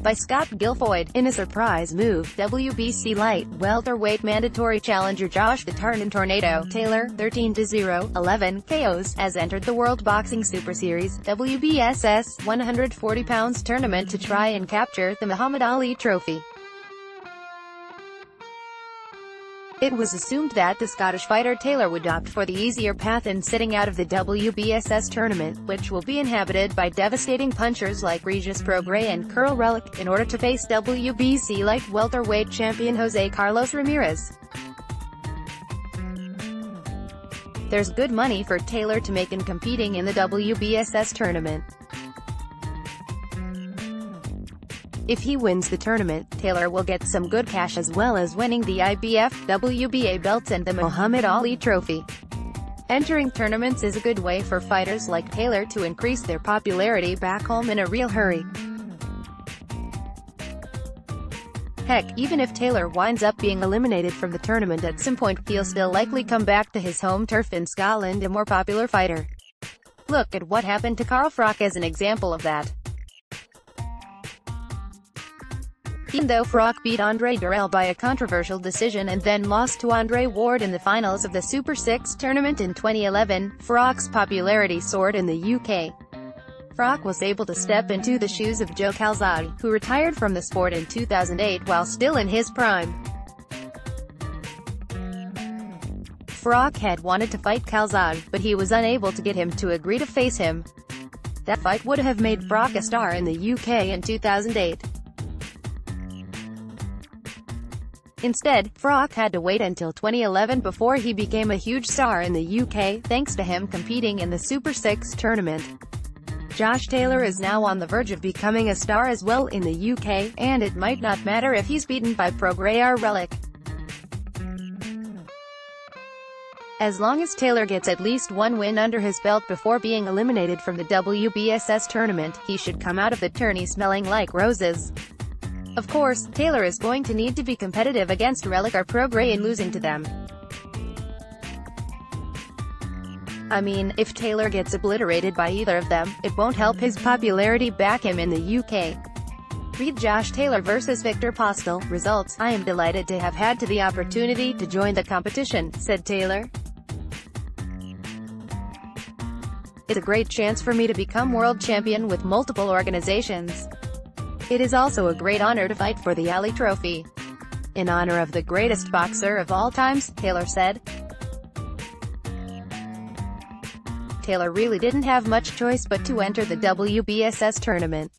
by Scott Gilfoid. In a surprise move, WBC light welterweight mandatory challenger Josh the Tartan Tornado Taylor, 13-0, 11 KOs, has entered the World Boxing Super Series WBSS 140 pounds tournament to try and capture the Muhammad Ali Trophy. It was assumed that the Scottish fighter Taylor would opt for the easier path in sitting out of the WBSS tournament, which will be inhabited by devastating punchers like Regis, Prograis and Kiryl Relikh, in order to face WBC light welterweight champion Jose Carlos Ramirez. There's good money for Taylor to make in competing in the WBSS tournament. If he wins the tournament, Taylor will get some good cash as well as winning the IBF, WBA belts and the Muhammad Ali Trophy. Entering tournaments is a good way for fighters like Taylor to increase their popularity back home in a real hurry. Heck, even if Taylor winds up being eliminated from the tournament at some point, he'll still likely come back to his home turf in Scotland a more popular fighter. Look at what happened to Carl Froch as an example of that. Even though Froch beat Andre Durrell by a controversial decision and then lost to Andre Ward in the finals of the Super 6 tournament in 2011, Froch's popularity soared in the UK. Froch was able to step into the shoes of Joe Calzaghe, who retired from the sport in 2008 while still in his prime. Froch had wanted to fight Calzaghe, but he was unable to get him to agree to face him. That fight would have made Froch a star in the UK in 2008. Instead, Froch had to wait until 2011 before he became a huge star in the UK, thanks to him competing in the Super 6 tournament. Josh Taylor is now on the verge of becoming a star as well in the UK, and it might not matter if he's beaten by Prograis or Relikh. As long as Taylor gets at least one win under his belt before being eliminated from the WBSS tournament, he should come out of the tourney smelling like roses. Of course, Taylor is going to need to be competitive against Relikh or Prograis in losing to them. I mean, if Taylor gets obliterated by either of them, it won't help his popularity back him in the UK. Read Josh Taylor vs Victor Postel. Results: I am delighted to have had the opportunity to join the competition, said Taylor. It's a great chance for me to become world champion with multiple organizations. It is also a great honor to fight for the Ali Trophy. In honor of the greatest boxer of all times, Taylor said. Taylor really didn't have much choice but to enter the WBSS tournament.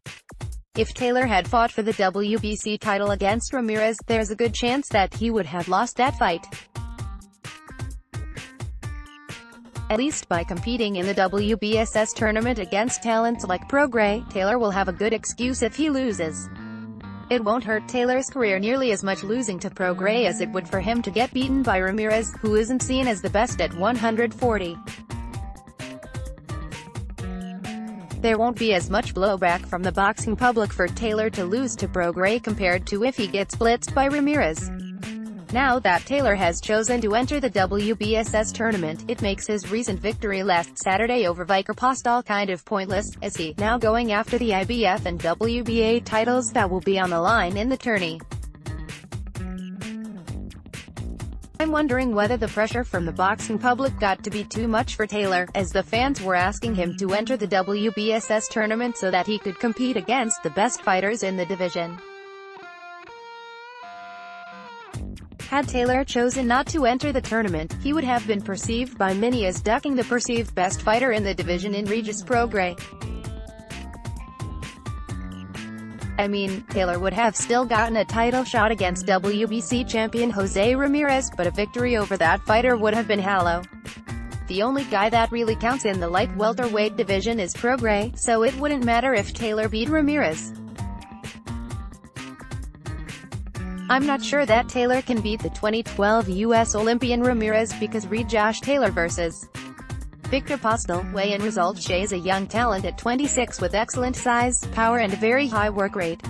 If Taylor had fought for the WBC title against Ramirez, there's a good chance that he would have lost that fight. At least by competing in the WBSS tournament against talents like Prograis, Taylor will have a good excuse if he loses. It won't hurt Taylor's career nearly as much losing to Prograis as it would for him to get beaten by Ramirez, who isn't seen as the best at 140. There won't be as much blowback from the boxing public for Taylor to lose to Prograis compared to if he gets blitzed by Ramirez. Now that Taylor has chosen to enter the WBSS tournament, it makes his recent victory last Saturday over Victor Postel kind of pointless, as he now going after the IBF and WBA titles that will be on the line in the tourney. I'm wondering whether the pressure from the boxing public got to be too much for Taylor, as the fans were asking him to enter the WBSS tournament so that he could compete against the best fighters in the division. Had Taylor chosen not to enter the tournament, he would have been perceived by many as ducking the perceived best fighter in the division in Regis Prograis. I mean, Taylor would have still gotten a title shot against WBC champion Jose Ramirez, but a victory over that fighter would have been hollow. The only guy that really counts in the light welterweight division is Prograis, so it wouldn't matter if Taylor beat Ramirez. I'm not sure that Taylor can beat the 2012 U.S. Olympian Ramirez because read Josh Taylor vs. Victor Postel. Weigh-in results shows a young talent at 26 with excellent size, power and a very high work rate.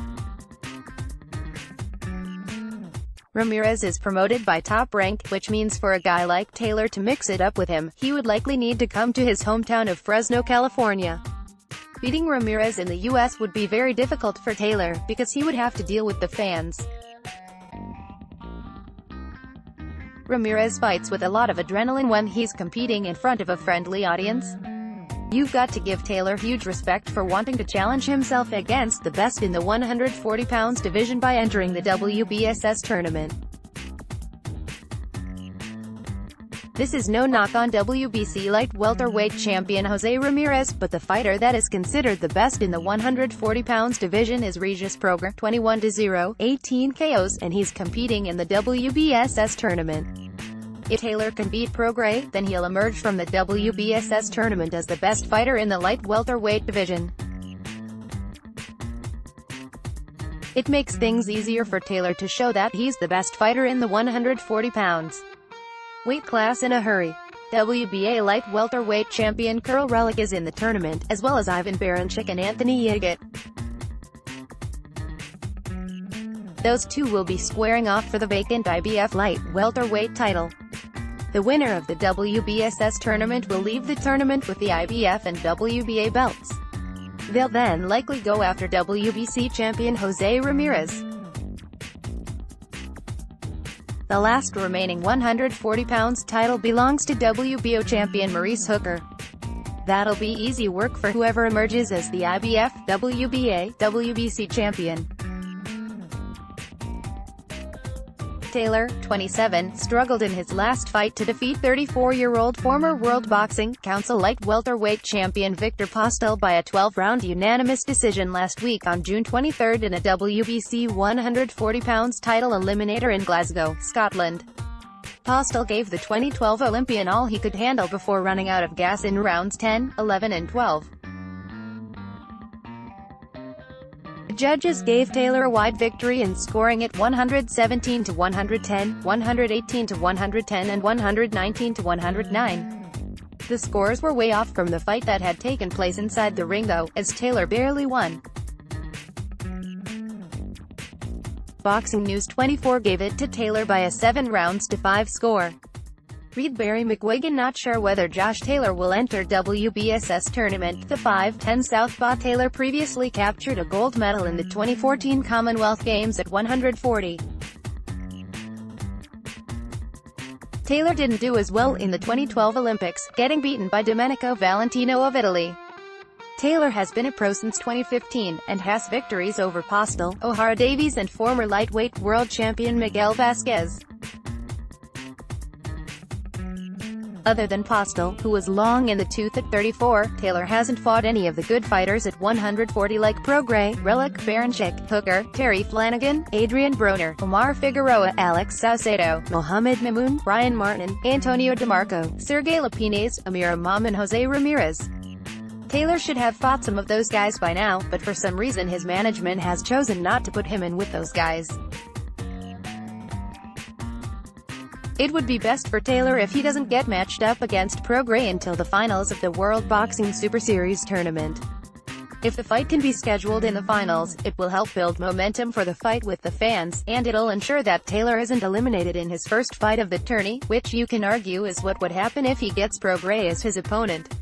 Ramirez is promoted by Top Rank, which means for a guy like Taylor to mix it up with him, he would likely need to come to his hometown of Fresno, California. Beating Ramirez in the US would be very difficult for Taylor, because he would have to deal with the fans. Ramirez fights with a lot of adrenaline when he's competing in front of a friendly audience. You've got to give Taylor huge respect for wanting to challenge himself against the best in the 140 pounds division by entering the WBSS tournament. This is no knock on WBC light welterweight champion Jose Ramirez, but the fighter that is considered the best in the 140 pounds division is Regis Prograis, 21-0, 18 KOs, and he's competing in the WBSS tournament. If Taylor can beat Prograis, then he'll emerge from the WBSS tournament as the best fighter in the light welterweight division. It makes things easier for Taylor to show that he's the best fighter in the 140 pounds weight class in a hurry. WBA light welterweight champion Relikh is in the tournament, as well as Ivan Baranchyk and Anthony Yigit. Those two will be squaring off for the vacant IBF light welterweight title. The winner of the WBSS tournament will leave the tournament with the IBF and WBA belts. They'll then likely go after WBC champion Jose Ramirez. The last remaining 140 pounds title belongs to WBO champion Maurice Hooker. That'll be easy work for whoever emerges as the IBF, WBA, WBC champion. Taylor, 27, struggled in his last fight to defeat 34-year-old former World Boxing Council light welterweight champion Victor Postol by a 12-round unanimous decision last week on June 23 in a WBC 140 pounds title eliminator in Glasgow, Scotland. Postol gave the 2012 Olympian all he could handle before running out of gas in rounds 10, 11 and 12. Judges gave Taylor a wide victory in scoring it 117 to 110, 118 to 110 and 119 to 109. The scores were way off from the fight that had taken place inside the ring though, as Taylor barely won. Boxing News 24 gave it to Taylor by a 7-5 score. Reed Barry McGuigan not sure whether Josh Taylor will enter WBSS tournament. The 5'10" southpaw Taylor previously captured a gold medal in the 2014 Commonwealth Games at 140. Taylor didn't do as well in the 2012 Olympics, getting beaten by Domenico Valentino of Italy. Taylor has been a pro since 2015, and has victories over Postol, O'Hara Davies and former lightweight world champion Miguel Vasquez. Other than Postol, who was long in the tooth at 34, Taylor hasn't fought any of the good fighters at 140 like Prograis, Relikh, Baranchyk, Hooker, Terry Flanagan, Adrian Broner, Omar Figueroa, Alex Saucedo, Mohamed Mamoun, Ryan Martin, Antonio DeMarco, Sergey Lapines, Amir Imam and Jose Ramirez. Taylor should have fought some of those guys by now, but for some reason his management has chosen not to put him in with those guys. It would be best for Taylor if he doesn't get matched up against Prograis until the finals of the World Boxing Super Series tournament. If the fight can be scheduled in the finals, it will help build momentum for the fight with the fans, and it'll ensure that Taylor isn't eliminated in his first fight of the tourney, which you can argue is what would happen if he gets Prograis as his opponent.